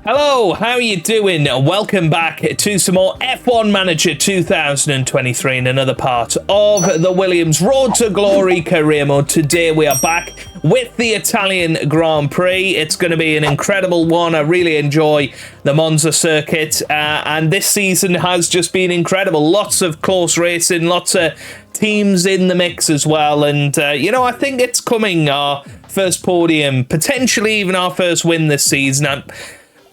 Hello, how you doing? Welcome back to some more F1 Manager 2023 in another part of the Williams Road to Glory career mode. Today we are back with the Italian Grand Prix. It's going to be an incredible one. I really enjoy the Monza circuit, and this season has just been incredible. Lots of close racing, lots of teams in the mix as well, and I think it's coming. Our first podium, potentially even our first win this season.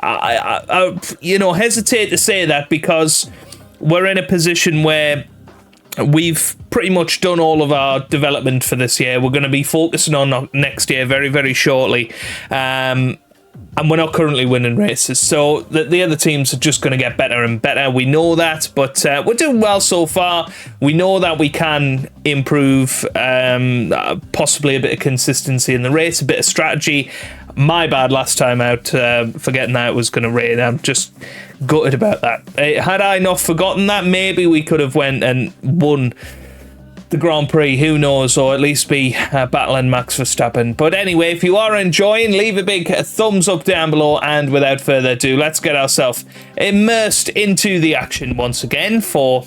I hesitate to say that because we're in a position where we've pretty much done all of our development for this year. We're going to be focusing on next year very, very shortly. And we're not currently winning races. So the other teams are just going to get better and better. We know that, but we're doing well so far. We know that we can improve, possibly a bit of consistency in the race, a bit of strategy. My bad last time out, forgetting that it was going to rain. I'm just gutted about that. Had I not forgotten that, maybe we could have went and won the Grand Prix, who knows, or at least be battling Max Verstappen. But anyway, if you are enjoying, leave a big thumbs up down below, and without further ado, let's get ourselves immersed into the action once again for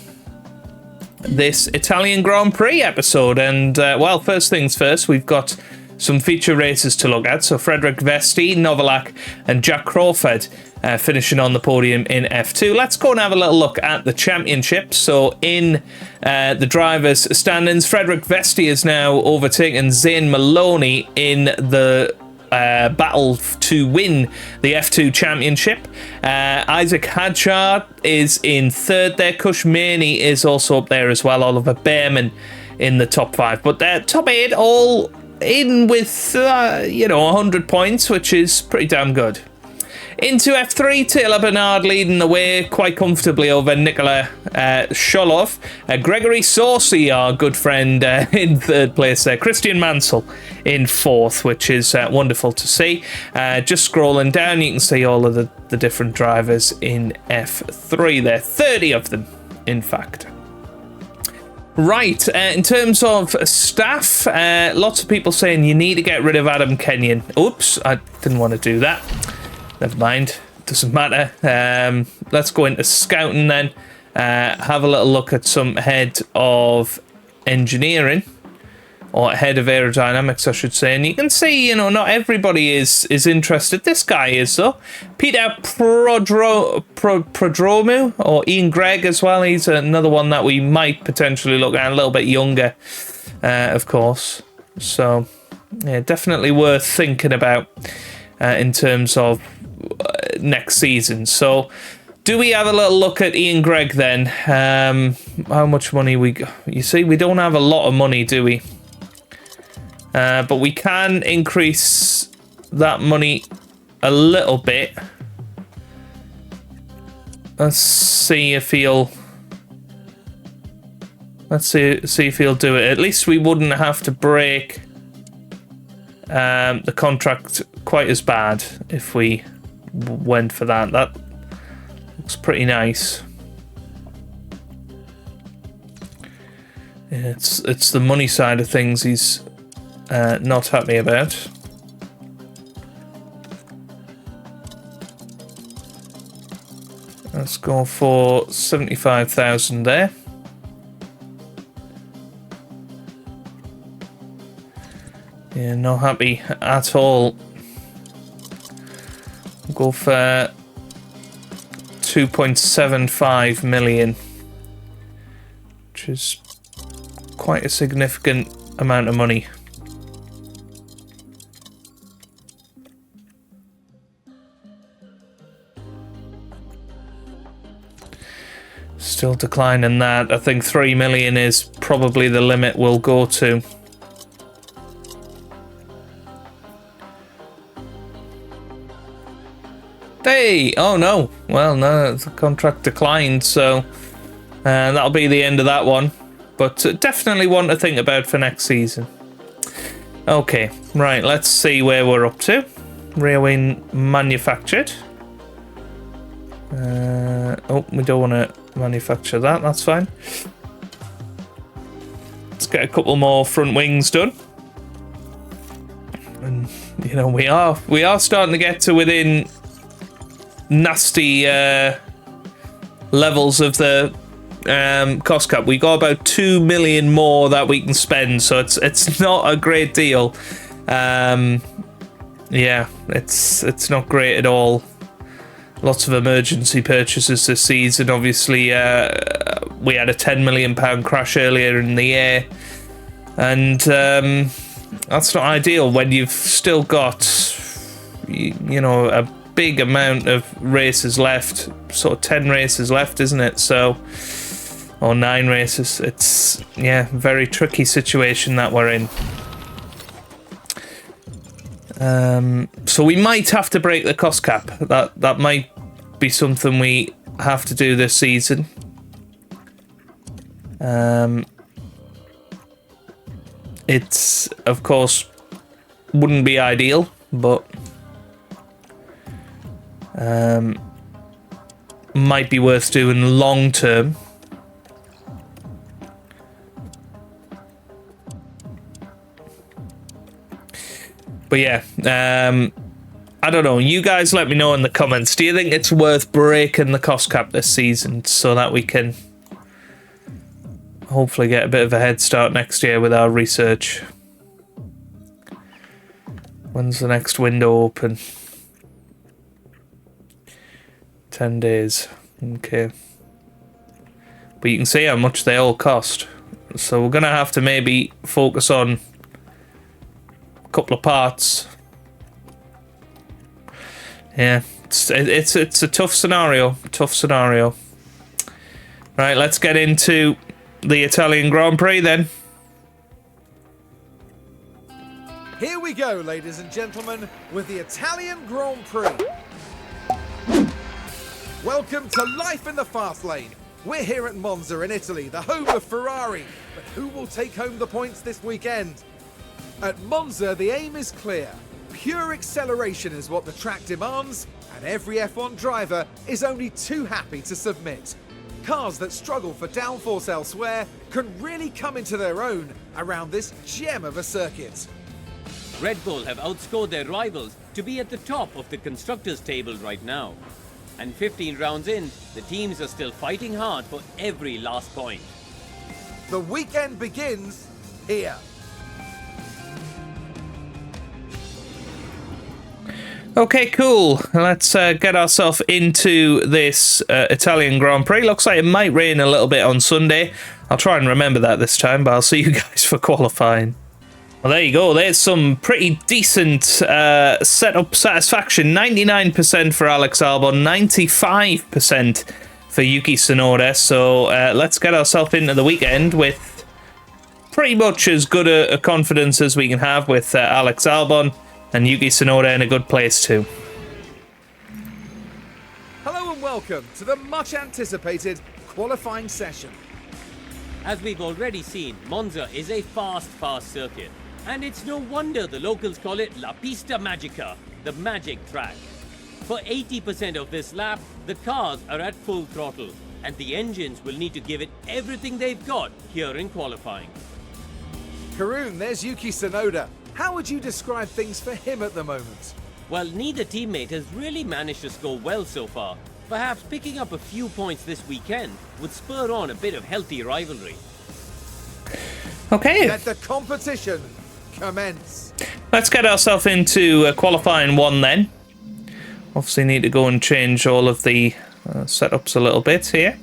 this Italian Grand Prix episode. And well, first things first, we've got some feature races to look at. So Frederick Vesti, Novalak and Jack Crawford finishing on the podium in F2. Let's go and have a little look at the championship. So in the drivers' standings, Frederick Vesti is now overtaken Zane Maloney in the battle to win the F2 championship. Isaac Hadjar is in third there. Kush Maney is also up there as well. Oliver Behrman in the top 5. But the top 8 all in with 100 points, which is pretty damn good. Into F3, Taylor Bernard leading the way quite comfortably over Nikola Sholov. Gregory Saucy, our good friend, in third place there. Christian Mansell in fourth, which is wonderful to see. Just scrolling down, you can see all of the different drivers in F3 there. 30 of them, in fact. Right, in terms of staff, lots of people saying you need to get rid of Adam Kenyon. Oops, I didn't want to do that. Never mind, doesn't matter. Let's go into scouting then. Have a little look at some head of engineering, or head of aerodynamics, I should say. And you can see, not everybody is interested. This guy is, though. Peter Prodromou, or Ian Gregg as well. He's another one that we might potentially look at, a little bit younger, of course. So, yeah, definitely worth thinking about in terms of next season. So, do we have a little look at Ian Gregg then? How much money we got? You see, we don't have a lot of money, do we? But we can increase that money a little bit. Let's see if he'll do it. At least we wouldn't have to break the contract quite as bad if we went for that. That looks pretty nice. Yeah, it's the money side of things he's not happy about. Let's go for 75,000 there. Yeah, not happy at all. Go for 2.75 million, which is quite a significant amount of money. Still declining that. I think 3 million is probably the limit we'll go to. Hey! Oh no. Well, no, the contract declined, so that'll be the end of that one. But definitely one to think about for next season. Okay, right, let's see where we're up to. Railway manufactured. Oh, we don't want to manufacture that, that's fine. Let's get a couple more front wings done. And, you know, we are starting to get to within nasty levels of the cost cap. We got about 2 million more that we can spend, so it's not a great deal. Yeah, it's not great at all. Lots of emergency purchases this season. Obviously, we had a £10 million crash earlier in the year, and that's not ideal when you've still got, you know, a big amount of races left. Sort of 10 races left, isn't it? So, or 9 races. It's, yeah, very tricky situation that we're in. So we might have to break the cost cap. That might be something we have to do this season. It's, of course, wouldn't be ideal, but might be worth doing long term. But yeah, I don't know. You guys let me know in the comments. Do you think it's worth breaking the cost cap this season so that we can hopefully get a bit of a head start next year with our research? When's the next window open? 10 days. Okay. But you can see how much they all cost. So we're going to have to maybe focus on couple of parts. Yeah, it's a tough scenario. Right, let's get into the Italian Grand Prix then. Here we go, ladies and gentlemen, with the Italian Grand Prix. Welcome to life in the fast lane. We're here at Monza in Italy, the home of Ferrari. But who will take home the points this weekend? At Monza, the aim is clear. Pure acceleration is what the track demands, and every F1 driver is only too happy to submit. Cars that struggle for downforce elsewhere can really come into their own around this gem of a circuit. Red Bull have outscored their rivals to be at the top of the constructors' table right now. And 15 rounds in, the teams are still fighting hard for every last point. The weekend begins here. Okay, cool. Let's get ourselves into this Italian Grand Prix. Looks like it might rain a little bit on Sunday. I'll try and remember that this time, but I'll see you guys for qualifying. Well, there you go. There's some pretty decent setup satisfaction. 99% for Alex Albon, 95% for Yuki Tsunoda. So let's get ourselves into the weekend with pretty much as good a confidence as we can have with Alex Albon. And Yuki Tsunoda in a good place too. Hello and welcome to the much anticipated qualifying session. As we've already seen, Monza is a fast circuit. And it's no wonder the locals call it La Pista Magica, the magic track. For 80% of this lap, the cars are at full throttle, and the engines will need to give it everything they've got here in qualifying. Karun, there's Yuki Tsunoda. How would you describe things for him at the moment? Well, neither teammate has really managed to score well so far. Perhaps picking up a few points this weekend would spur on a bit of healthy rivalry. Okay. Let the competition commence. Let's get ourselves into qualifying one then. Obviously need to go and change all of the setups a little bit here.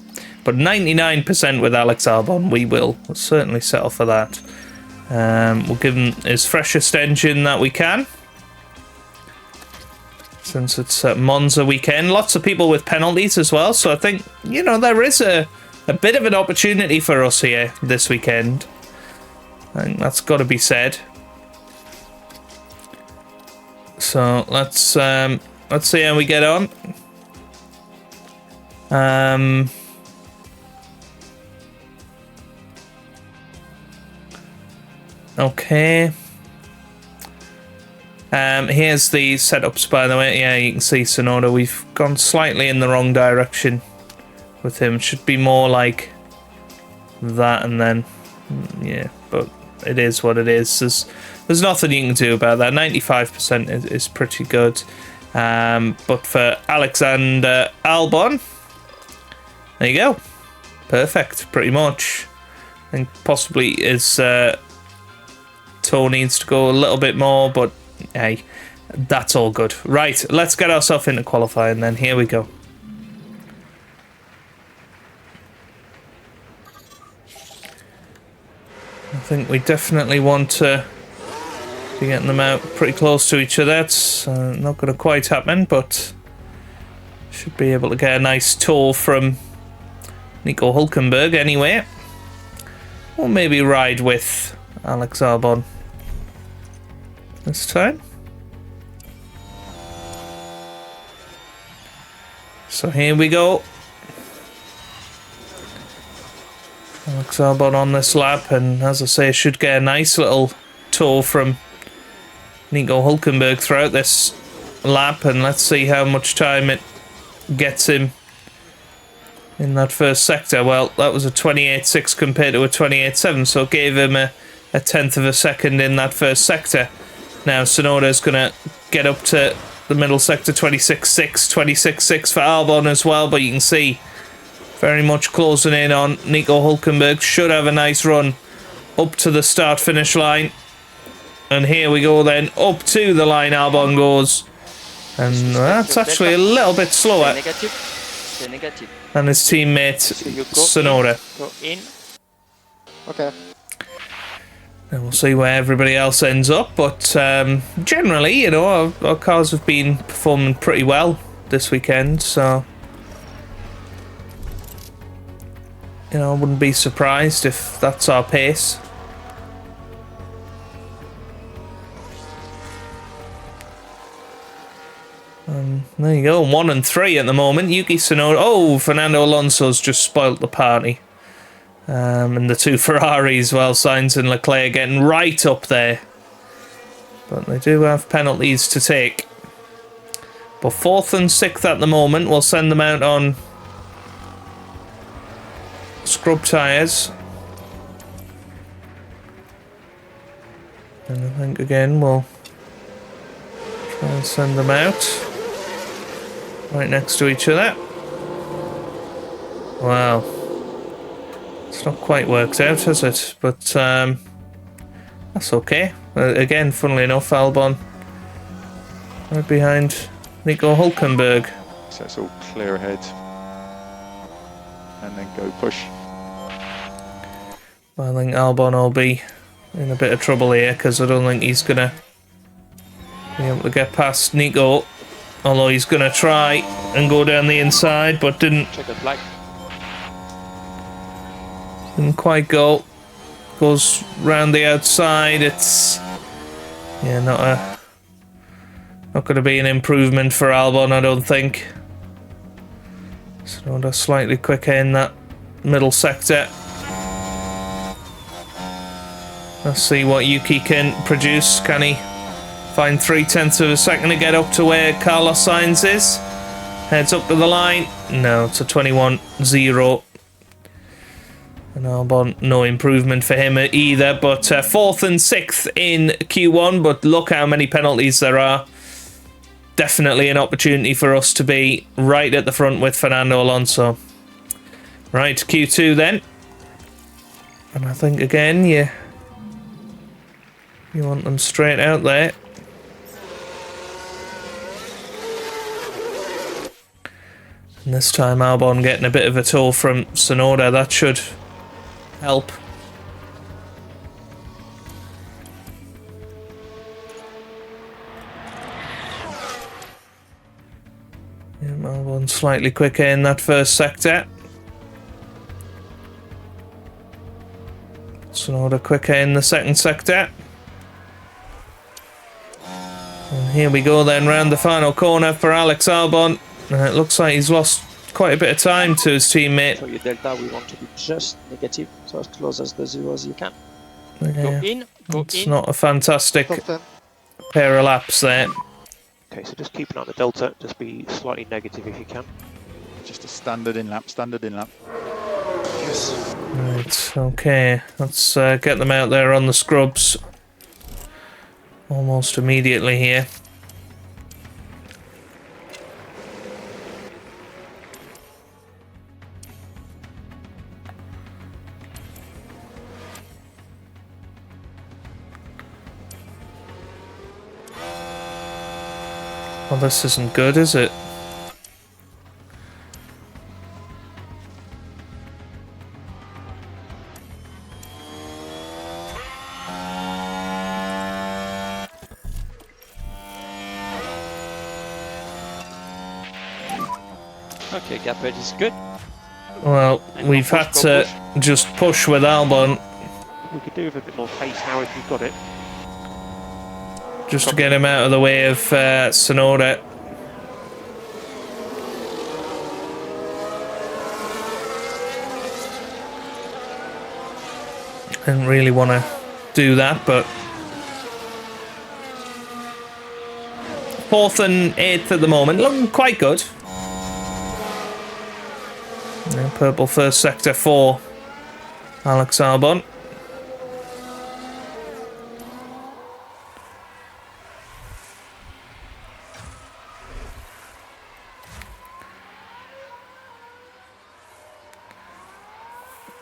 But 99% with Alex Albon, we'll certainly settle for that. We'll give him his freshest engine that we can. Since it's Monza weekend. Lots of people with penalties as well. So I think, you know, there is a bit of an opportunity for us here this weekend. I think that's got to be said. So let's see how we get on. Okay. Here's the setups, by the way. Yeah, you can see Tsunoda. We've gone slightly in the wrong direction with him. Should be more like that, and then yeah. But it is what it is. There's nothing you can do about that. 95% is pretty good. But for Alexander Albon, there you go. Perfect, pretty much. I think possibly his toe needs to go a little bit more, but hey, that's all good. Right, let's get ourselves into qualifying then. Here we go. I think we definitely want to be getting them out pretty close to each other. It's not going to quite happen, but should be able to get a nice tour from Nico Hülkenberg anyway. Or maybe ride with Alex Albon this time. So here we go. Alex Albon on this lap, and as I say, should get a nice little tour from Nico Hülkenberg throughout this lap, and let's see how much time it gets him in that first sector. Well, that was a 28.6 compared to a 28.7, so it gave him a tenth of a second in that first sector. Now Tsunoda's going to get up to the middle sector, 26.6, 26.6 for Albon as well, but you can see very much closing in on Nico Hülkenberg. Should have a nice run up to the start-finish line. And here we go then, up to the line Albon goes. And that's actually a little bit slower than his teammate Tsunoda. Go in. Okay. And we'll see where everybody else ends up, but generally, you know, our cars have been performing pretty well this weekend, so you know, I wouldn't be surprised if that's our pace. There you go, 1 and 3 at the moment. Yuki Tsunoda. Oh, Fernando Alonso's just spoilt the party. And the two Ferraris, well, Sainz and Leclerc getting right up there. But they do have penalties to take. But 4th and 6th at the moment. We'll send them out on scrub tyres. And I think again we'll try and send them out right next to each other. Wow. It's not quite worked out, has it? But that's okay. Again, funnily enough, Albon right behind Nico Hülkenberg. So it's all clear ahead. And then go push. I think Albon will be in a bit of trouble here because I don't think he's going to be able to get past Nico. Although he's going to try and go down the inside, but didn't quite go. Goes round the outside. It's not going to be an improvement for Albon, I don't think. So just slightly quicker in that middle sector. Let's see what Yuki can produce. Can he find 0.3 of a second to get up to where Carlos Sainz is? Heads up to the line. No, it's a 21.0. And Albon, no improvement for him either. But 4th and 6th in Q1. But look how many penalties there are. Definitely an opportunity for us to be right at the front with Fernando Alonso. Right, Q2 then. And I think again, you want them straight out there. And this time Albon getting a bit of a toll from Tsunoda. That should help. Yeah, Albon slightly quicker in that first sector. Tsunoda quicker in the second sector. And here we go then, round the final corner for Alex Albon. And it looks like he's lost quite a bit of time to his teammate. For your delta, we want to be just negative, so as close as the 0 as you can. Yeah. Go in, go it's in. Not a fantastic pair of laps there. Okay, so just keep an eye on the delta, just be slightly negative if you can. Just a standard in lap, Yes. Right, okay. Let's get them out there on the scrubs. Almost immediately here. Well, this isn't good, is it? Okay, gap edge is good. Well, And we've go had push, to go just push with Albon We could do with a bit more pace, How if you've got it. just to get him out of the way of Sonoda. Didn't really want to do that, but 4th and 8th at the moment, looking quite good. Yeah, purple first sector for Alex Albon.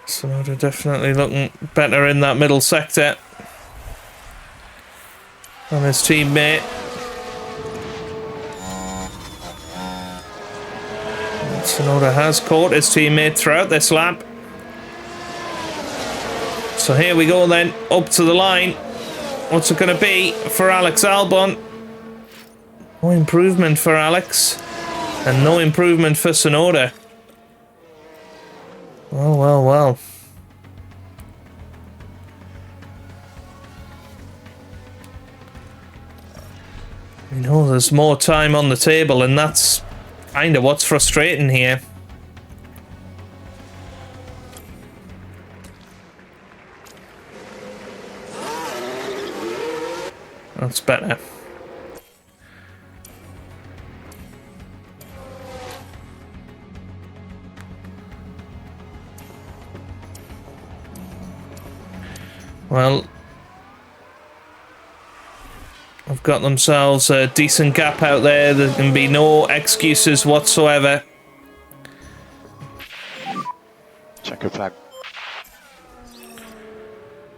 Sonoda definitely looking better in that middle sector than his teammate. Sonoda has caught his teammate throughout this lap. So here we go then, up to the line. What's it going to be for Alex Albon? No improvement for Alex, and no improvement for Sonoda. Well, well, well. We know there's more time on the table, and that's kind of what's frustrating here. That's better. Well, I've got themselves a decent gap out there. There can be no excuses whatsoever. Checker flag.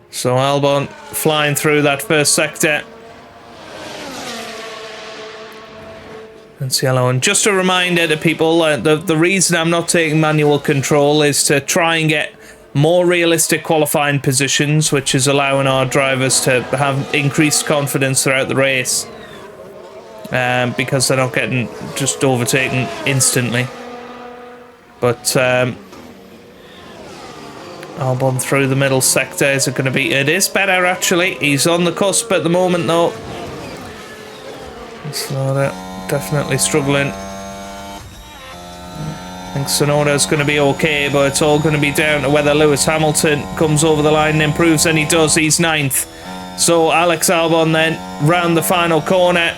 So Albon flying through that first sector. That's yellow. And just a reminder to people, the reason I'm not taking manual control is to try and get more realistic qualifying positions, which is allowing our drivers to have increased confidence throughout the race, because they're not getting just overtaken instantly. But Albon through the middle sector, is it going to be? It is better actually. He's on the cusp at the moment though. Sonoda definitely struggling. I think Sonoda's going to be okay, but it's all going to be down to whether Lewis Hamilton comes over the line and improves, and he does. He's 9th. So Alex Albon then round the final corner.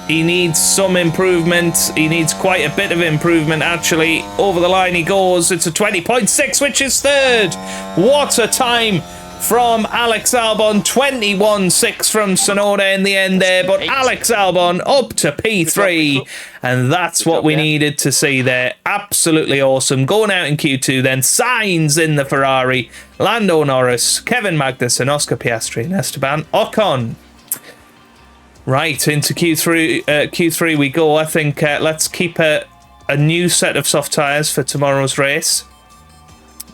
He needs some improvement. He needs quite a bit of improvement actually. Over the line he goes. It's a 20.6, which is 3rd. What a time from Alex Albon. 21.6 from Sonoda in the end there, but Alex Albon up to P3, and that's what we needed to see there. Absolutely awesome. Going out in Q2 then, Sainz in the Ferrari, Lando Norris, Kevin Magnussen, Oscar Piastri and Esteban Ocon. Right, into Q3 we go. I think let's keep a new set of soft tyres for tomorrow's race.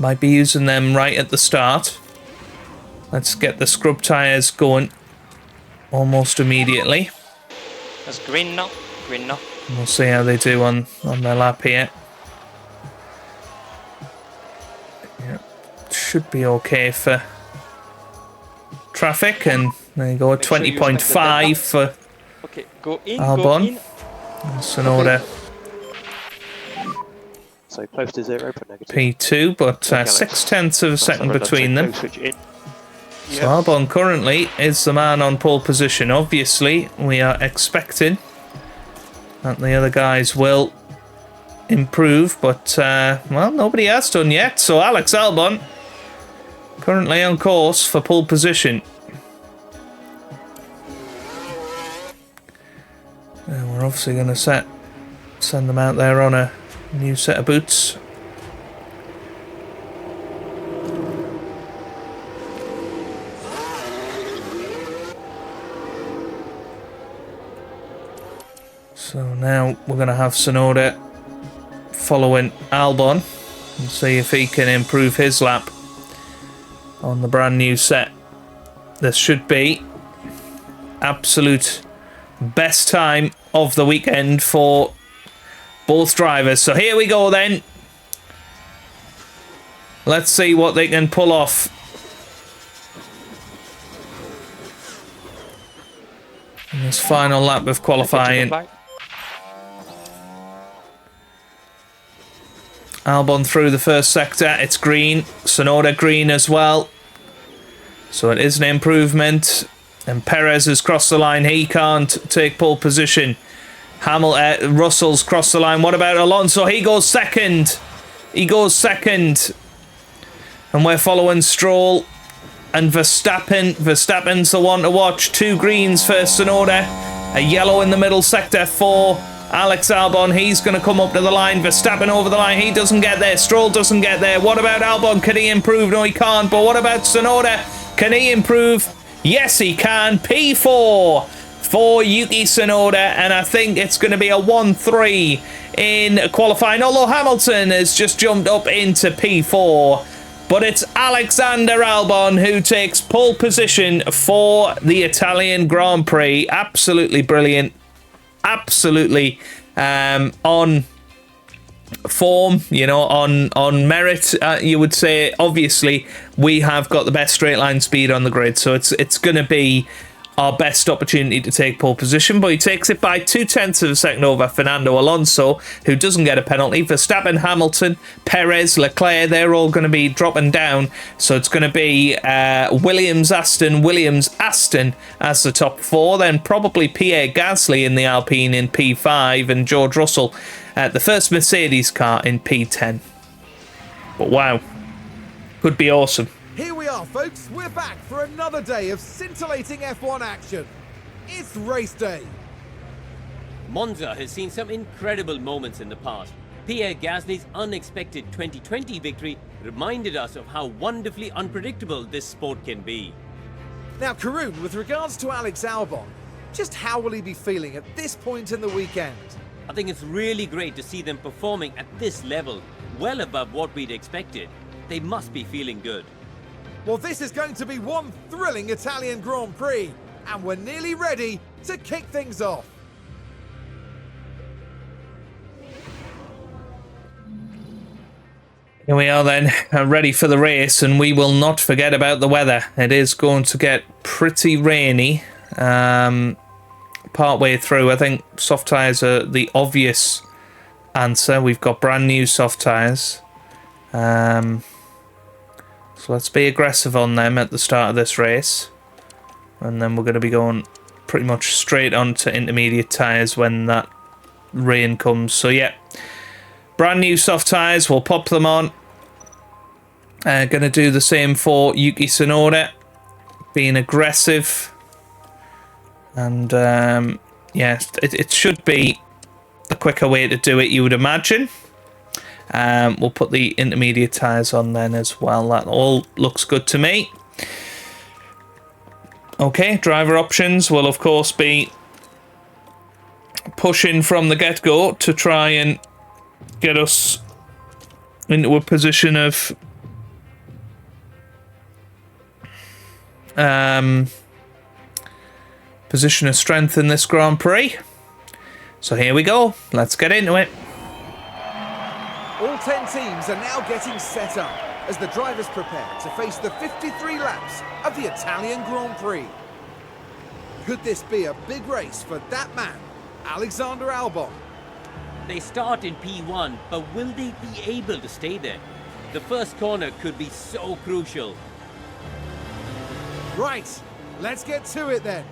Might be using them right at the start. Let's get the scrub tyres going almost immediately. That's green now. Green now. We'll see how they do on their lap here. Yeah, should be okay for traffic, and there you go, 20.5 for go in, Albon. Sonoda So close to 0 for negative. P2, but 0.6 of a second between them. So Albon currently is the man on pole position. Obviously, we are expecting that the other guys will improve, but well, nobody has done yet. So Alex Albon currently on course for pole position. And we're obviously going to send them out there on a new set of boots. now we're going to have Sonoda following Albon and see if he can improve his lap on the brand new set. This should be absolute best time of the weekend for both drivers. So here we go then. Let's see what they can pull off. In this final lap of qualifying. Albon through the first sector. It's green. Sonoda green as well. So it is an improvement. And Perez has crossed the line. He can't take pole position. Russell's crossed the line. What about Alonso? He goes second. He goes second. And we're following Stroll and Verstappen. Verstappen's the one to watch. 2 greens for Sonoda. A yellow in the middle sector for Alex Albon. He's going to come up to the line. Verstappen over the line. He doesn't get there. Stroll doesn't get there. What about Albon? Can he improve? No, he can't. But what about Sonoda? Can he improve? Yes, he can. P4 for Yuki Tsunoda. And I think it's going to be a 1-3 in qualifying. Although Hamilton has just jumped up into P4. But it's Alexander Albon who takes pole position for the Italian Grand Prix. Absolutely brilliant. Absolutely on form, you know, on merit, you would say. Obviously, we have got the best straight line speed on the grid, so it's going to be our best opportunity to take pole position, but he takes it by 0.2 of a second over Fernando Alonso, who doesn't get a penalty. Verstappen, Hamilton, Perez, Leclerc, they're all going to be dropping down, so it's going to be Williams, Aston as the top 4, then probably Pierre Gasly in the Alpine in P5, and George Russell at the first Mercedes car in P10. But wow, could be awesome. Here we are, folks. We're back for another day of scintillating F1 action. It's race day. Monza has seen some incredible moments in the past. Pierre Gasly's unexpected 2020 victory reminded us of how wonderfully unpredictable this sport can be. Now, Karun, with regards to Alex Albon, just how will he be feeling at this point in the weekend? I think it's really great to see them performing at this level, well above what we'd expected. They must be feeling good. Well, this is going to be one thrilling Italian Grand Prix, and we're nearly ready to kick things off. Here we are then, ready for the race, and we will not forget about the weather. It is going to get pretty rainy partway through. I think soft tyres are the obvious answer. We've got brand new soft tyres. So let's be aggressive on them at the start of this race. And then we're going to be going pretty much straight onto intermediate tyres when that rain comes. So yeah, brand new soft tyres. We'll pop them on. Going to do the same for Yuki Tsunoda. Being aggressive. And yeah, it should be the quicker way to do it, you would imagine. We'll put the intermediate tyres on then as well. That all looks good to me. Okay, driver options will of course be pushing from the get-go to try and get us into a position of strength in this Grand Prix. So here we go. Let's get into it. All 10 teams are now getting set up as the drivers prepare to face the 53 laps of the Italian Grand Prix. Could this be a big race for that man, Alexander Albon? They start in P1, but will they be able to stay there? The first corner could be so crucial. Right, let's get to it then.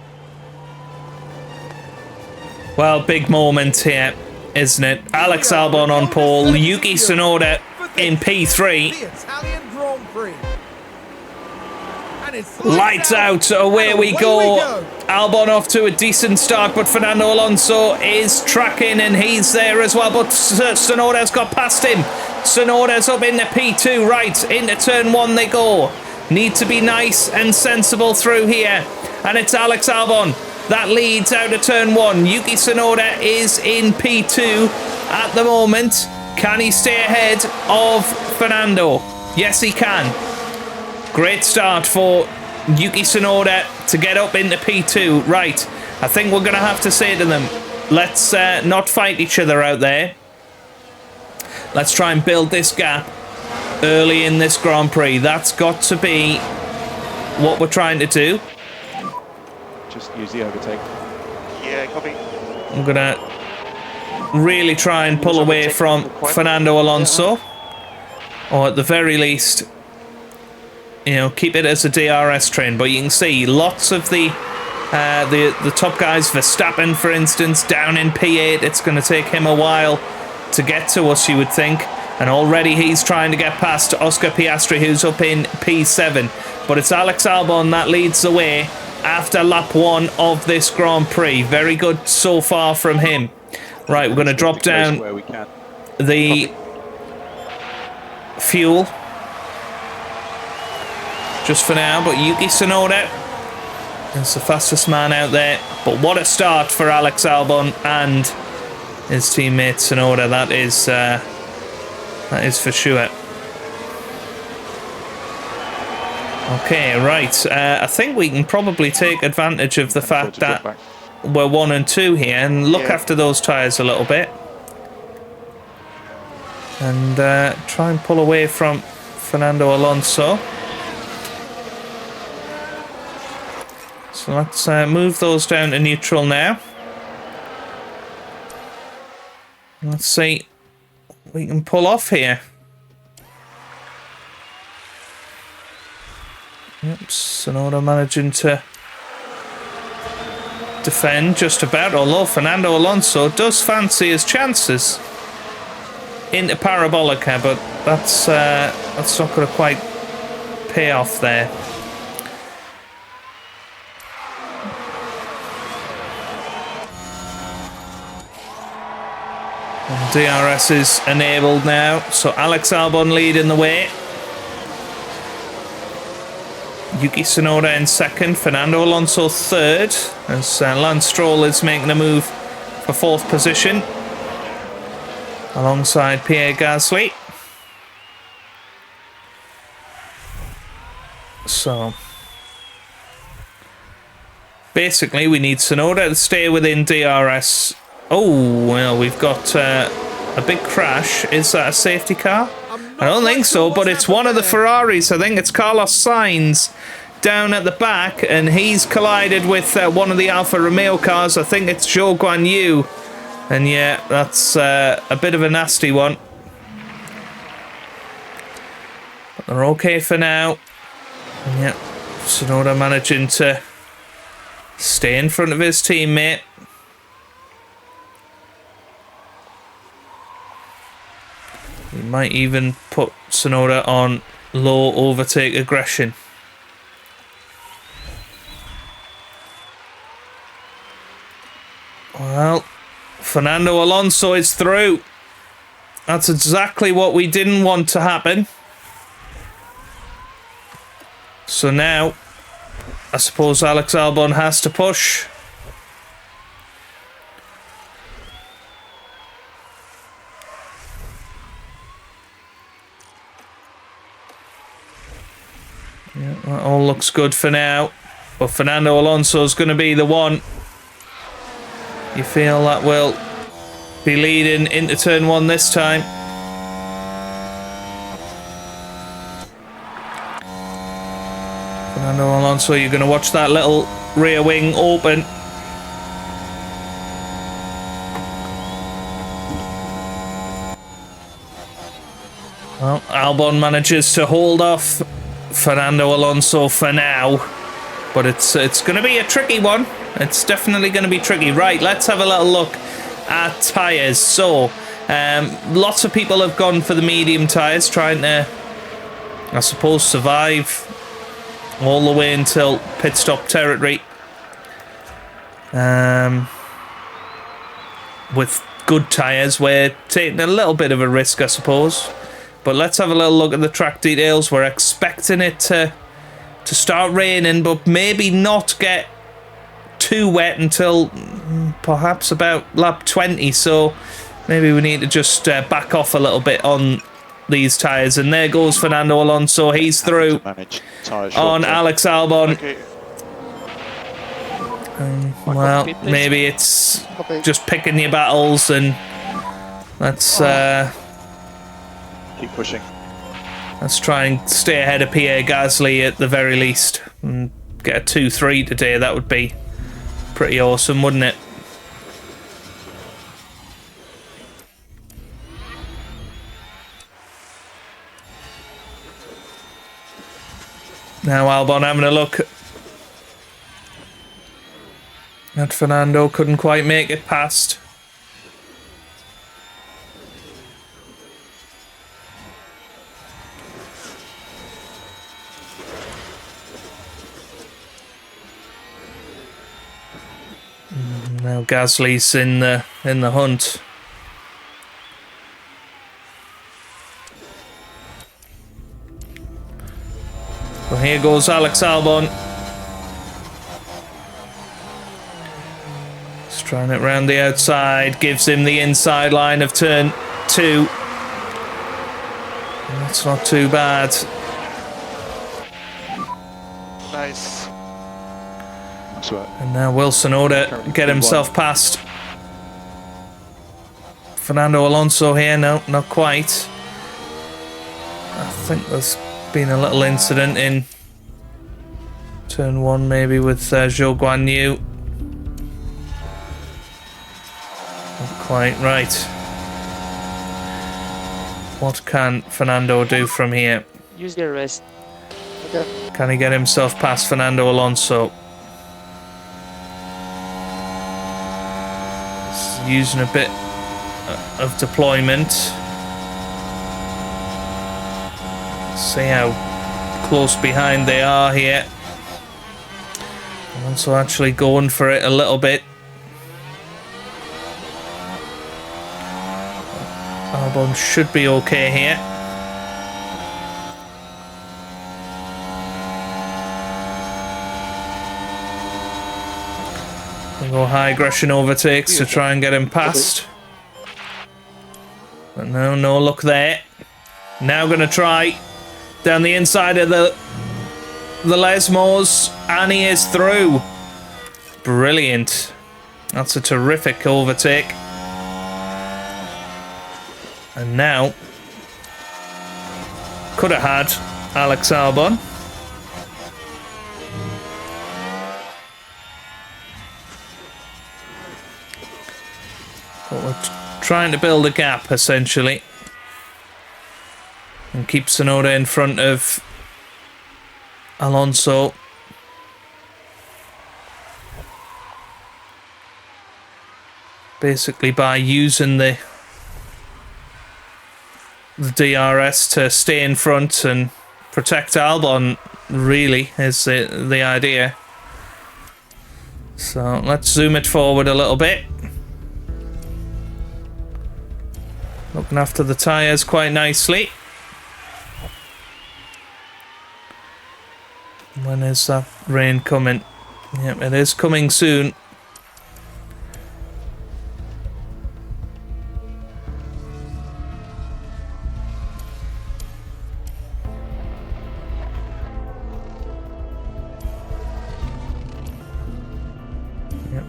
Well, big moment here, isn't it? Alex Albon on pole, Yuki Tsunoda in P3. The Italian Grand Prix. And it's Lights out, away we go. Albon off to a decent start, but Fernando Alonso is tracking and he's there as well, but Tsunoda's got past him. Tsunoda's up into P2, right, into turn 1 they go. Need to be nice and sensible through here. And it's Alex Albon. That leads out of turn 1. Yuki Tsunoda is in P2 at the moment. Can he stay ahead of Fernando? Yes, he can. Great start for Yuki Tsunoda to get up into P2. Right, I think we're going to have to say to them, let's not fight each other out there. Let's try and build this gap early in this Grand Prix. That's got to be what we're trying to do. Just use the overtake. Yeah, copy. I'm going to really try and pull away from Fernando Alonso. Or at the very least, you know, keep it as a DRS train. But you can see lots of the top guys, Verstappen, for instance, down in P8. It's going to take him a while to get to us, you would think. And already he's trying to get past Oscar Piastri, who's up in P7. But it's Alex Albon that leads the way after lap 1 of this Grand Prix. Very good so far from him. Right, we're going to drop down the fuel just for now. But Yuki Tsunoda is the fastest man out there. But what a start for Alex Albon and his teammate Tsunoda. That is for sure. Okay, right. I think we can probably take advantage of the fact that we're 1 and 2 here and look after those tyres a little bit. And try and pull away from Fernando Alonso. So let's move those down to neutral now. Let's see what we can pull off here. Yep, Tsunoda managing to defend just about, although Fernando Alonso does fancy his chances into Parabolica, but that's not going to quite pay off there. And DRS is enabled now, so Alex Albon leading the way. Yuki Tsunoda in second, Fernando Alonso third, as Lance Stroll is making a move for 4th position alongside Pierre Gasly. So basically we need Tsunoda to stay within DRS. Oh, well, we've got a big crash. Is that a safety car? I don't think so, but it's one of the Ferraris. I think it's Carlos Sainz down at the back, and he's collided with one of the Alfa Romeo cars. I think it's Zhou Guan Yu. And yeah, that's a bit of a nasty one. But they're okay for now. And yeah, Tsunoda managing to stay in front of his teammate. He might even put Tsunoda on low overtake aggression. Well, Fernando Alonso is through. That's exactly what we didn't want to happen. So now, I suppose Alex Albon has to push. Yeah, that all looks good for now. But Fernando Alonso is going to be the one. You feel that will be leading into turn 1 this time. Fernando Alonso, you're going to watch that little rear wing open. Well, Albon manages to hold off Fernando Alonso for now, but it's going to be a tricky one. It's definitely going to be tricky. Right, let's have a little look at tyres. So, lots of people have gone for the medium tyres, trying to, I suppose, survive all the way until pit stop territory. With good tyres, we're taking a little bit of a risk, I suppose. But let's have a little look at the track details. We're expecting it to start raining, but maybe not get too wet until perhaps about lap 20, so maybe we need to just back off a little bit on these tyres. And there goes Fernando Alonso. He's through on Alex Albon. Okay. Well, maybe it's just picking your battles, and let's Keep pushing. let's try and stay ahead of Pierre Gasly at the very least and get a 2-3 today. That would be pretty awesome, wouldn't it? Now Albon having a look at Fernando, couldn't quite make it past. Now Gasly's in the hunt. Well, here goes Alex Albon. He's trying it round the outside, gives him the inside line of turn 2. That's not too bad. Nice. That's right. And now Wilson Oda get himself past Fernando Alonso here. No, not quite. I think there's been a little incident in turn 1 maybe with Zhou Guan Yu. Not quite right. What can Fernando do from here? Use the rest. Can he get himself past Fernando Alonso? He's using a bit of deployment. See how close behind they are here. Also actually going for it a little bit. Albon should be okay here. We'll go high aggression overtakes to try and get him past. But no luck there. Now going to try down the inside of the Lesmos, and he is through. Brilliant. That's a terrific overtake. And now could have had Alex Albon. But we're trying to build a gap essentially and keep Tsunoda in front of Alonso. Basically by using the DRS to stay in front and protect Albon, really, is the idea. So let's zoom it forward a little bit. Looking after the tyres quite nicely. When is that rain coming? Yep, it is coming soon. Yep.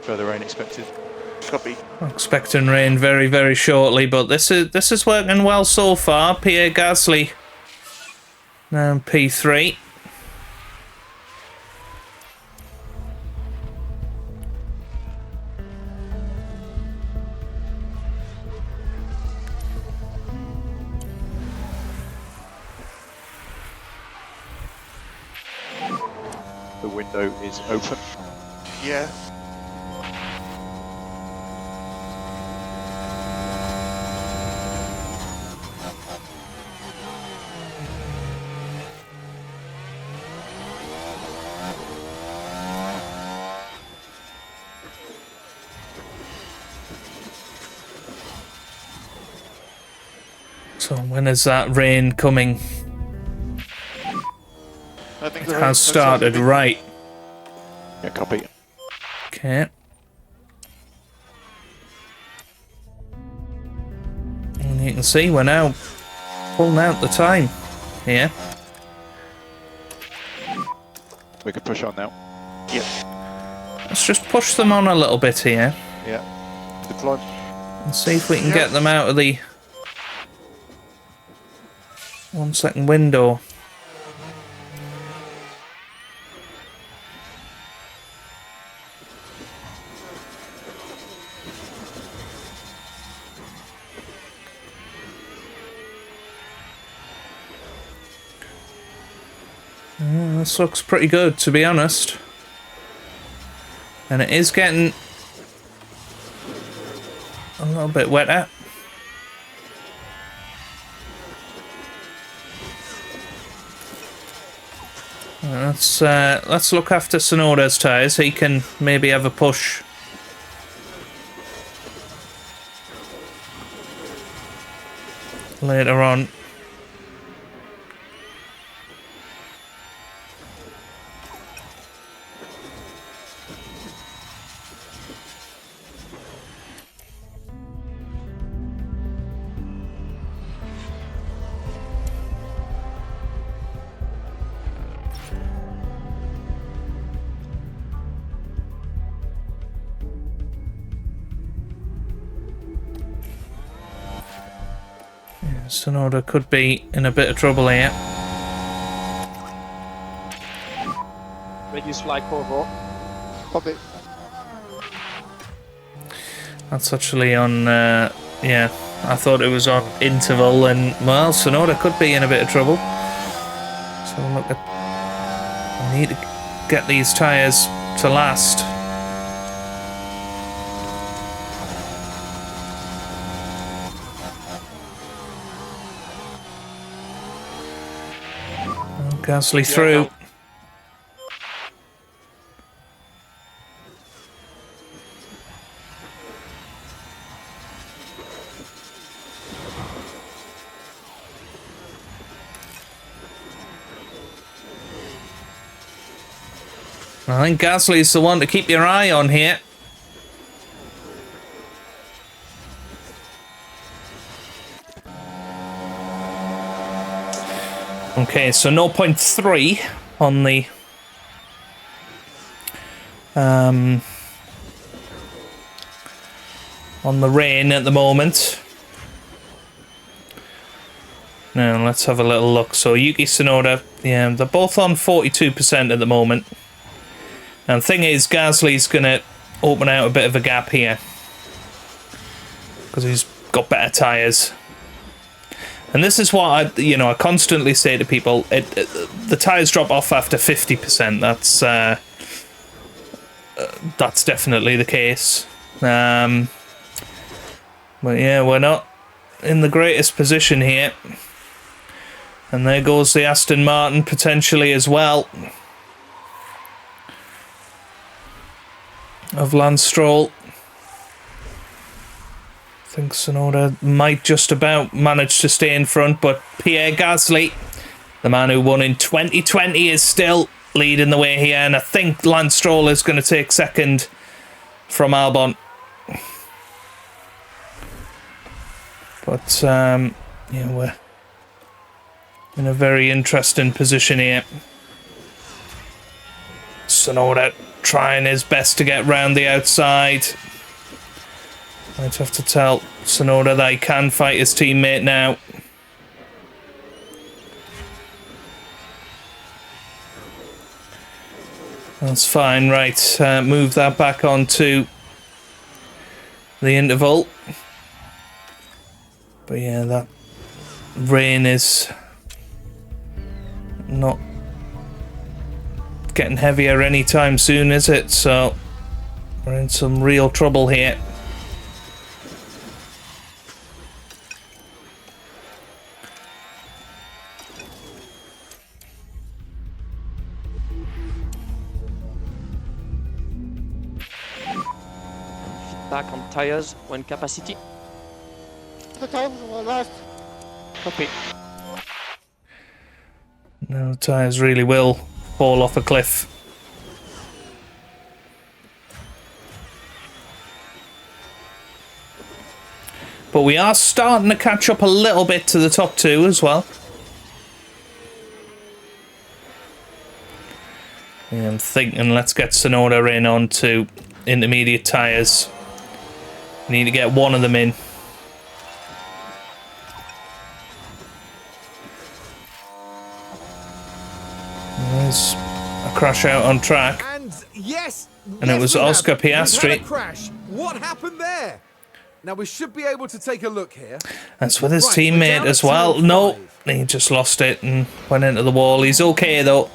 Further rain expected. Copy. Expecting rain very, very shortly, but this is working well so far. Pierre Gasly now in P3. The window is open. Yeah. So when is that rain coming? I think It has started, right. Yeah, copy. Okay. And you can see we're now pulling out the time here. We can push on now. Yep. Let's just push them on a little bit here Yeah. Deploy. and see if we can get them out of the 1 second window. This looks pretty good, to be honest. And it is getting a little bit wetter. Let's look after Sonoda's tyres. He can maybe have a push. Later on. Sonoda could be in a bit of trouble here. Reduce flight cover. Copy. That's actually on, yeah, I thought it was on interval, and, well, Sonoda could be in a bit of trouble. So look at, I need to get these tyres to last. Gasly through. I think Gasly's the one to keep your eye on here. Okay, so 0.3 on the rain at the moment. Now let's have a little look. So Yuki Tsunoda, yeah, they're both on 42% at the moment. And the thing is, Gasly's gonna open out a bit of a gap here because he's got better tyres. And this is what I constantly say to people: the tyres drop off after 50%. That's definitely the case. But yeah, we're not in the greatest position here. And there goes the Aston Martin potentially as well of Lance Stroll. I think Tsunoda might just about manage to stay in front, but Pierre Gasly, the man who won in 2020, is still leading the way here, and I think Lance Stroll is going to take second from Albon. But yeah, we're in a very interesting position here. Tsunoda trying his best to get round the outside. Might have to tell Tsunoda that he can fight his teammate now. That's fine, right. Move that back onto the interval. But yeah, that rain is not getting heavier anytime soon, is it? So we're in some real trouble here. Back on tires, 1 capacity. The time was last. Copy. No, tyres really will fall off a cliff. But we are starting to catch up a little bit to the top two as well. Yeah, I'm thinking let's get Sonoda in onto intermediate tyres. Need to get one of them in. There's a crash out on track. And yes, And it was we have. Oscar We've had Piastri. a crash. What happened there? Now we should be able to take a look here. That's with his Right, we're teammate down as at well. 205. No, he just lost it and went into the wall. He's okay though.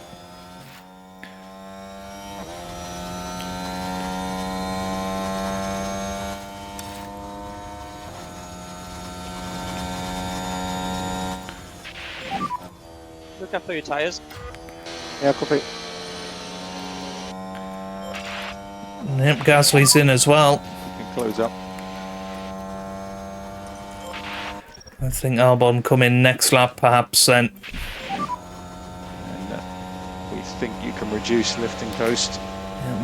Look after your tires. Yeah, copy. Yep, Gasly's in as well. You can close up. I think Albon come in next lap perhaps then. And we think you can reduce lifting coast.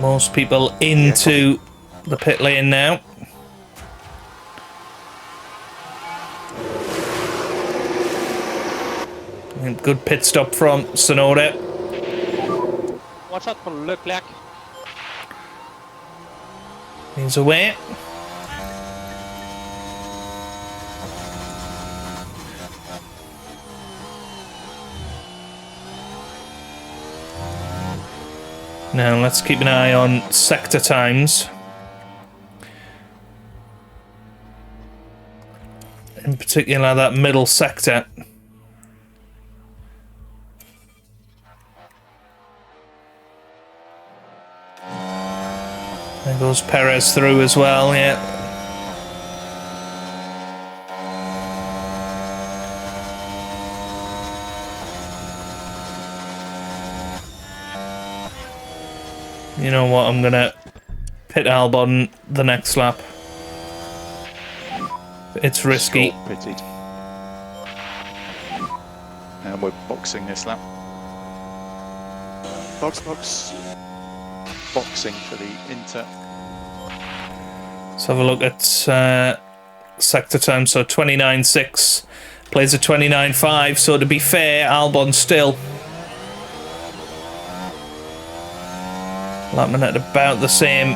Most people into the pit lane now. And good pit stop from Sonoda. Watch out for Leclerc. He's away. Now let's keep an eye on sector times. In particular that middle sector. There goes Perez through as well, yeah. You know what, I'm gonna pit Albon the next lap. It's risky. Score pitted. And we're boxing this lap. Box. Boxing for the Inter. Let's have a look at sector time. So 29.6 plays a 29.5. So to be fair, Albon still lapping at about the same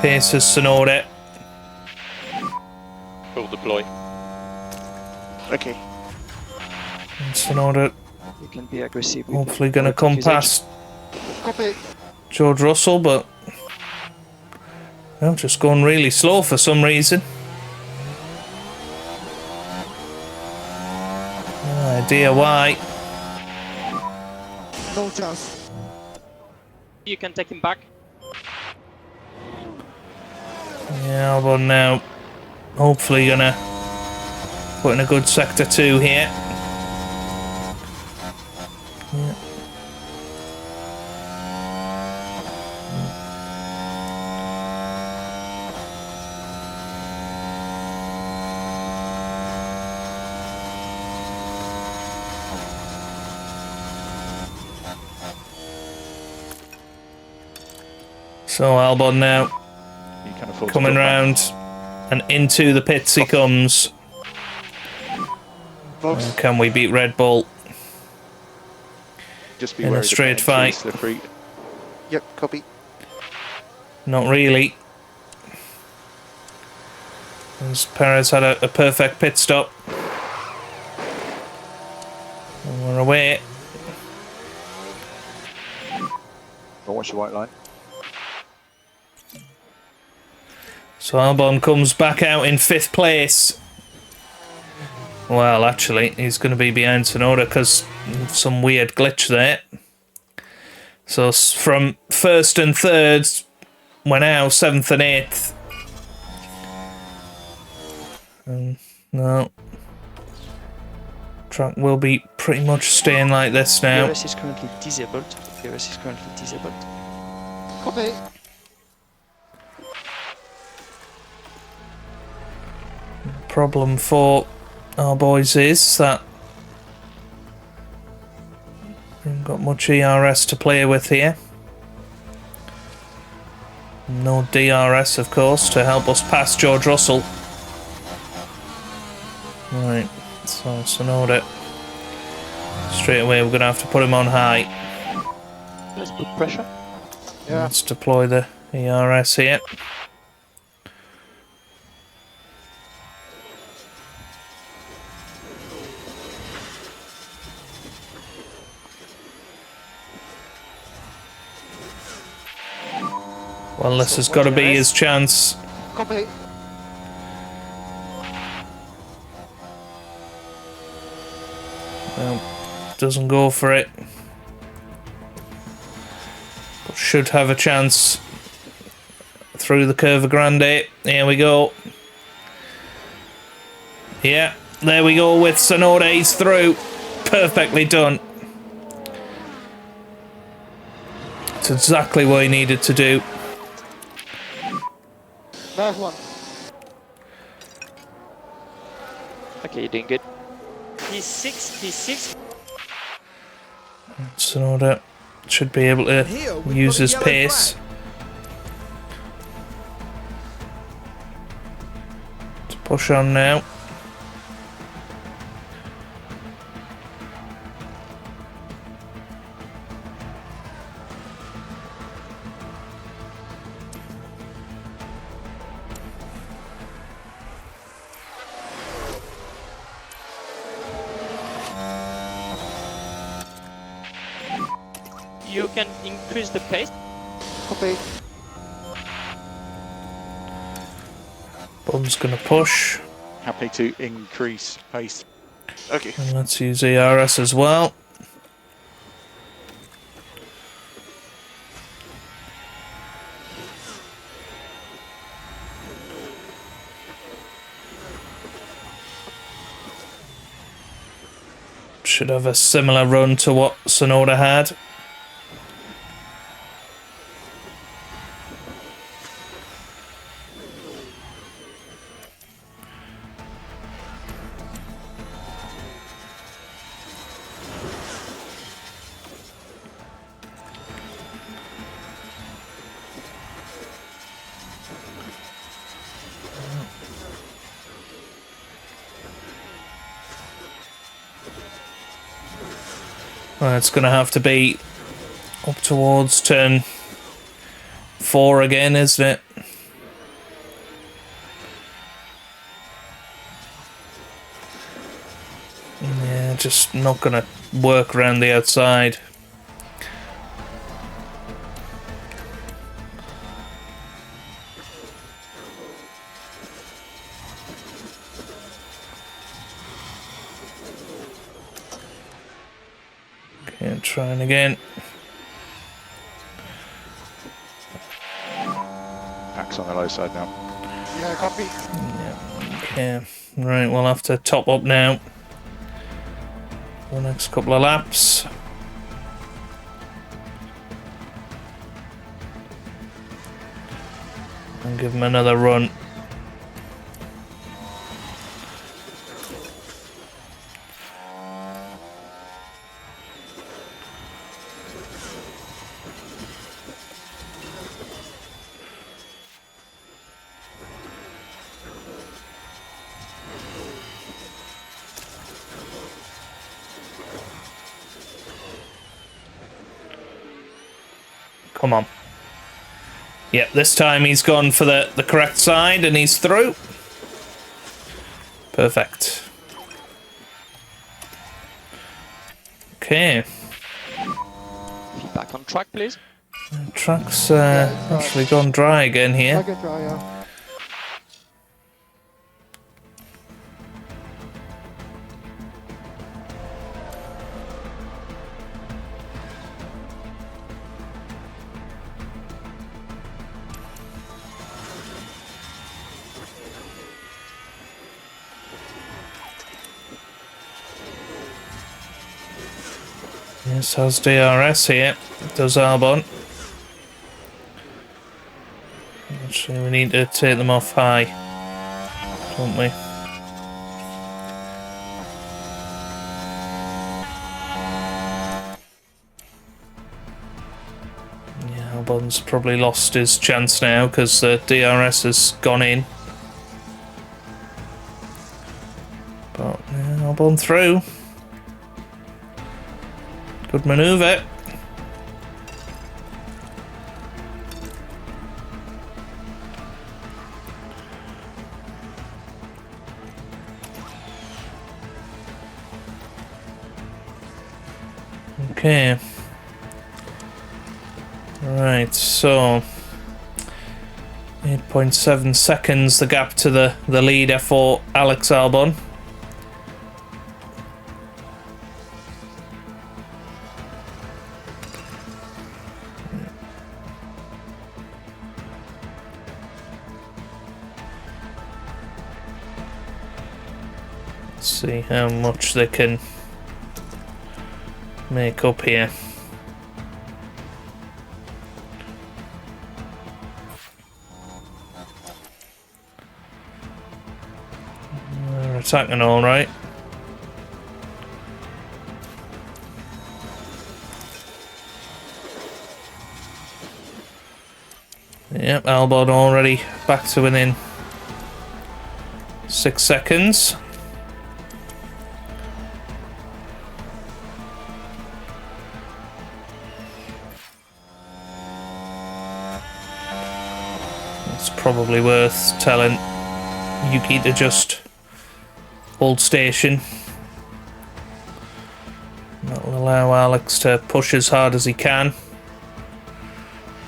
pace as Sonoda. Full deploy. Okay. And Sonoda You can be aggressive. hopefully going to come past Copy. George Russell, but well, just going really slow for some reason. No idea why. No chance. You can take him back. Yeah, Albon now hopefully gonna put in a good sector 2 here. Yeah. So Albon now You can afford coming to drop round and into the pits he comes. Box. Can we beat Red Bull? Just be in a worried straight about fight? slippery. Yep, copy. Not really. As Perez had a perfect pit stop. And we're away. Don't watch the white line. So Albon comes back out in 5th place. Well, actually, he's going to be behind Sonoda because some weird glitch there. So from 1st and 3rd, we're now 7th and 8th. No. Track will be pretty much staying like this now. DRS is currently disabled. Copy. problem for our boys is that we haven't got much ERS to play with here. No DRS, of course, to help us pass George Russell. Right, so Sonoda. Straight away, we're going to have to put him on high. Let's put pressure. Yeah. Let's deploy the ERS here. Well, this has got to be his chance. Copy. Well, doesn't go for it. But should have a chance through the Curva Grande. Here we go. Yeah, there we go with Sonoda. He's through. Perfectly done. It's exactly what he needed to do. Nice one. Okay, you're doing good. P6. Sonoda should be able to Here we've use got a his yellow pace. flag. To push on now. You can increase the pace. Copy. Bum's gonna push. Happy to increase pace. Okay. And let's use ERS as well. Should have a similar run to what Sonoda had. Well, it's going to have to be up towards turn 4 again, isn't it? Yeah, just not going to work around the outside. Okay, trying again. Pack's on the low side now. Yeah, copy. Okay, right, we'll have to top up now. The next couple of laps. And give him another run. Come on. Yep, this time he's gone for the correct side and he's through. Perfect. Okay. Back on track, please. Track's actually gone dry again here. Like a dry, yeah. Yes, has DRS here. Does Albon. Actually, we need to take them off high, don't we? Albon's probably lost his chance now because the DRS has gone in. But yeah, Albon through. Good manoeuvre. Okay. Right, so 8.7 seconds the gap to the leader for Alex Albon. Let's see how much they can make up here. They're attacking all right. Yep, Albon already back to within 6 seconds. It's probably worth telling Yuki to just hold station. That'll allow Alex to push as hard as he can.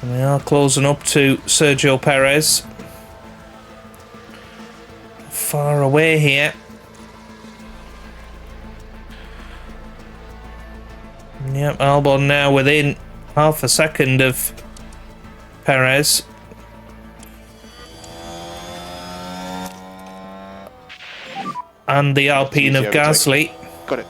And we are closing up to Sergio Perez. Far away here. Yep, Albon now within half a second of Perez. And the Alpine of Gasly. Got it.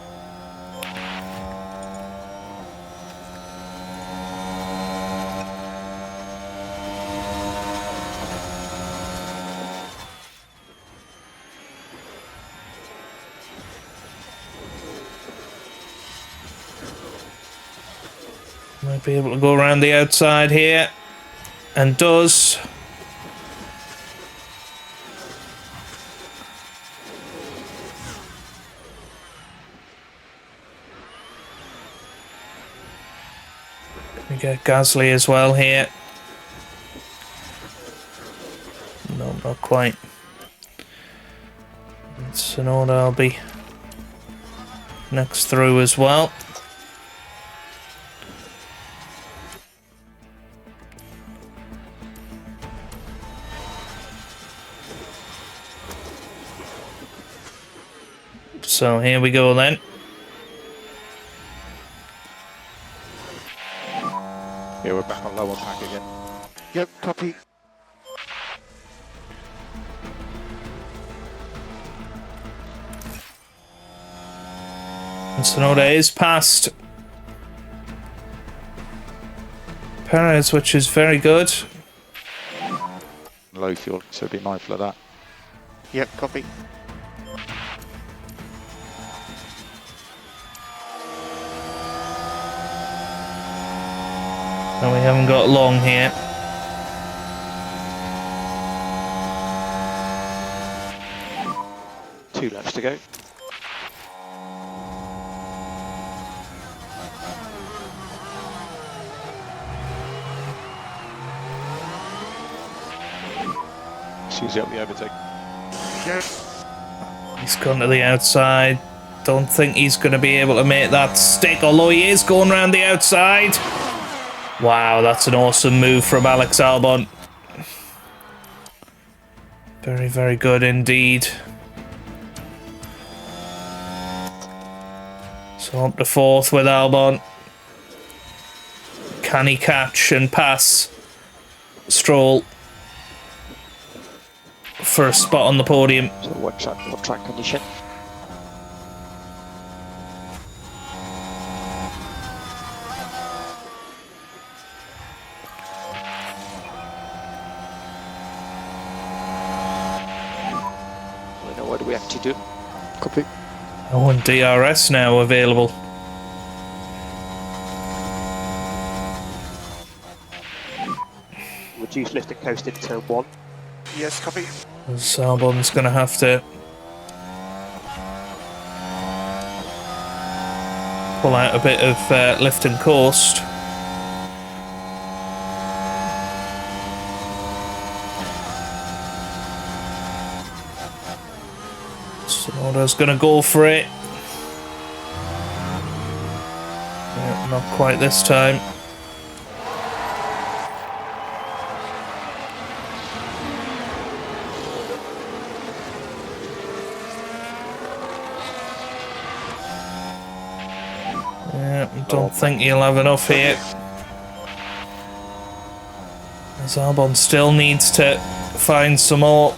Might be able to go around the outside here. And does. We get Gasly as well here. No, not quite. Tsunoda I'll be next through as well. So here we go then. Yeah, we're back on low on pack again. Yep, copy. And Tsunoda is past Perez, which is very good. Low fuel, so be mindful of that. Yep, copy. And we haven't got long here. Two laps to go. Susie up the overtake. He's gone to the outside. Don't think he's going to be able to make that stick, although he is going around the outside. Wow, that's an awesome move from Alex Albon. Very, very good indeed. So up to fourth with Albon. Can he catch and pass Stroll for a spot on the podium? So what track condition? What do we have to do? Copy. Oh, and DRS now available. reduce lift and coast into turn 1. Yes, copy. Albon's going to have to pull out a bit of lift and coast. Sonoda's going to go for it. Yeah, not quite this time. Don't think he'll have enough here. As Albon still needs to find some more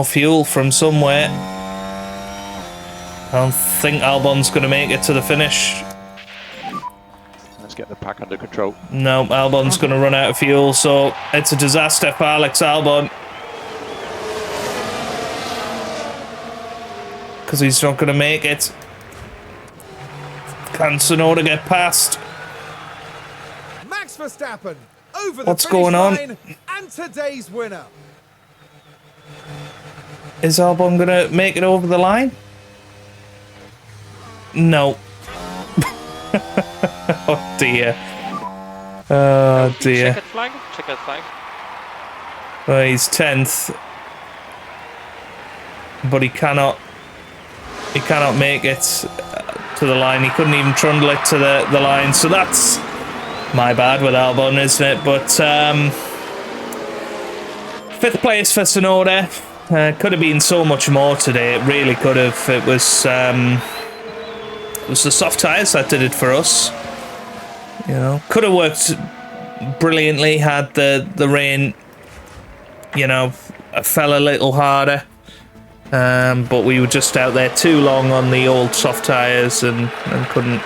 fuel from somewhere. I don't think Albon's going to make it to the finish. Let's get the pack under control. No, Albon's going to run out of fuel, so it's a disaster for Alex Albon. Because he's not going to make it. Can Tsunoda get past? Max Verstappen over the What's finish going on? line and today's winner. Is Albon going to make it over the line? No. Oh dear. Oh dear. Checkered flag. Checkered flag. Well, he's 10th. But he cannot make it to the line. He couldn't even trundle it to the line. So that's my bad with Albon, isn't it? But 5th place for Tsunoda. Could have been so much more today. It really could have. It was the soft tyres that did it for us. You know, could have worked brilliantly had the rain, you know, fell a little harder. But we were just out there too long on the old soft tyres and couldn't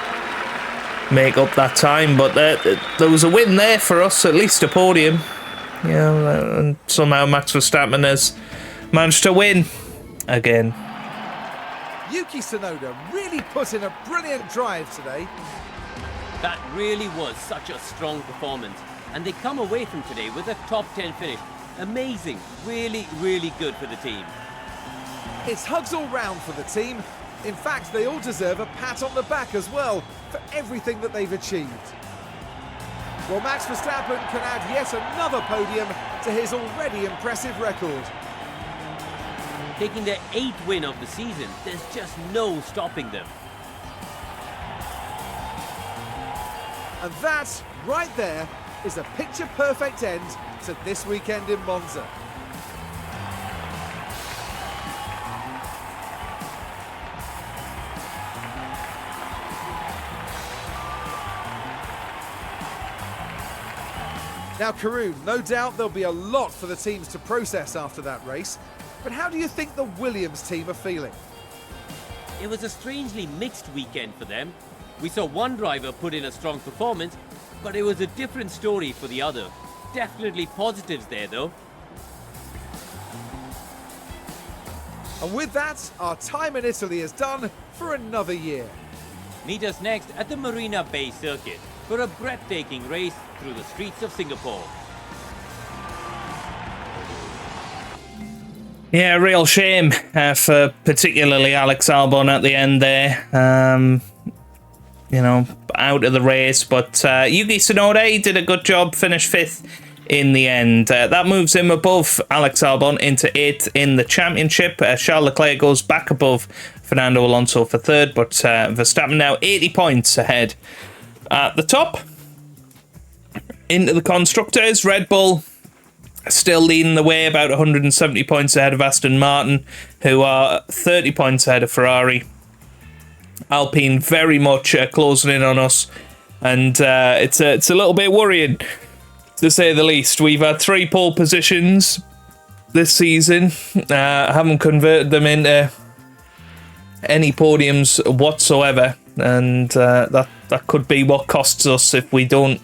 make up that time. But there was a win there for us, at least a podium. You know, and somehow Max Verstappen has managed to win again. Yuki Tsunoda really put in a brilliant drive today. That really was such a strong performance. And they come away from today with a top 10 finish. Amazing. Really, really good for the team. It's hugs all round for the team. In fact, they all deserve a pat on the back as well for everything that they've achieved. Well, Max Verstappen can add yet another podium to his already impressive record. Taking their 8th win of the season, there's just no stopping them. And that, right there, is a picture-perfect end to this weekend in Monza. Now, Karun, no doubt there'll be a lot for the teams to process after that race, but how do you think the Williams team are feeling? It was a strangely mixed weekend for them. We saw one driver put in a strong performance, but it was a different story for the other. Definitely positives there, though. And with that, our time in Italy is done for another year. Meet us next at the Marina Bay Circuit for a breathtaking race through the streets of Singapore. Yeah, real shame for particularly Alex Albon at the end there. You know, out of the race. But Yuki Tsunoda, he did a good job, finished 5th in the end. That moves him above Alex Albon into 8th in the championship. Charles Leclerc goes back above Fernando Alonso for 3rd, but Verstappen now 80 points ahead. At the top, into the constructors, Red Bull still leading the way, about 170 points ahead of Aston Martin, who are 30 points ahead of Ferrari. Alpine very much closing in on us, and it's a little bit worrying, to say the least. We've had 3 pole positions this season, haven't converted them into any podiums whatsoever, and that could be what costs us if we don't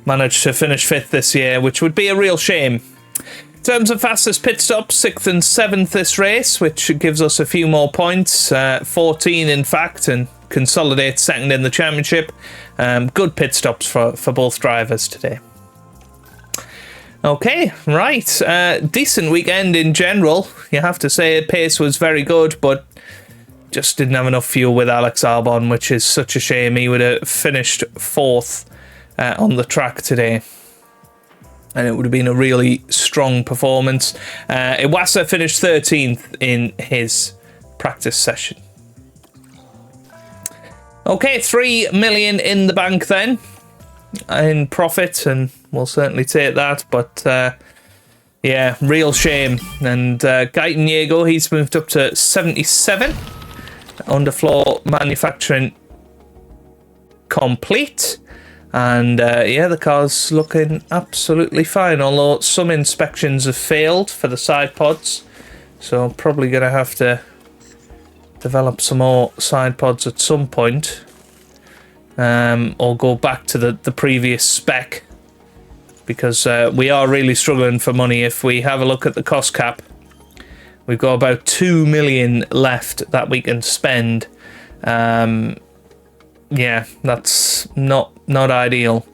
manage to finish 5th this year, which would be a real shame. In terms of fastest pit stops, 6th and 7th this race, which gives us a few more points, 14 in fact, and consolidate second in the championship. Good pit stops for both drivers today. Okay, right. Decent weekend in general. You have to say pace was very good, but just didn't have enough fuel with Alex Albon, which is such a shame. He would have finished 4th on the track today, and it would have been a really strong performance. Iwasa finished 13th in his practice session. Okay, 3 million in the bank then, in profit, and we'll certainly take that, but yeah, real shame. And Gaitan Diego, he's moved up to 77. Underfloor manufacturing complete, and yeah, the car's looking absolutely fine, although some inspections have failed for the side pods, so I'm probably going to have to develop some more side pods at some point, or go back to the previous spec, because we are really struggling for money. If we have a look at the cost cap, we've got about 2 million left that we can spend. Yeah, that's not ideal,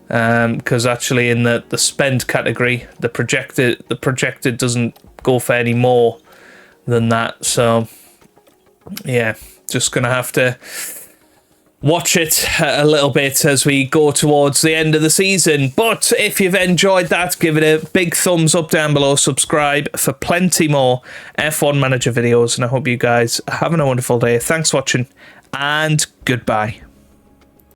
because actually in the spend category, the projected doesn't go for any more than that. So yeah, just gonna have to watch it a little bit as we go towards the end of the season. But if you've enjoyed that, give it a big thumbs up down below, subscribe for plenty more F1 Manager videos, and I hope you guys are having a wonderful day. Thanks for watching, and goodbye.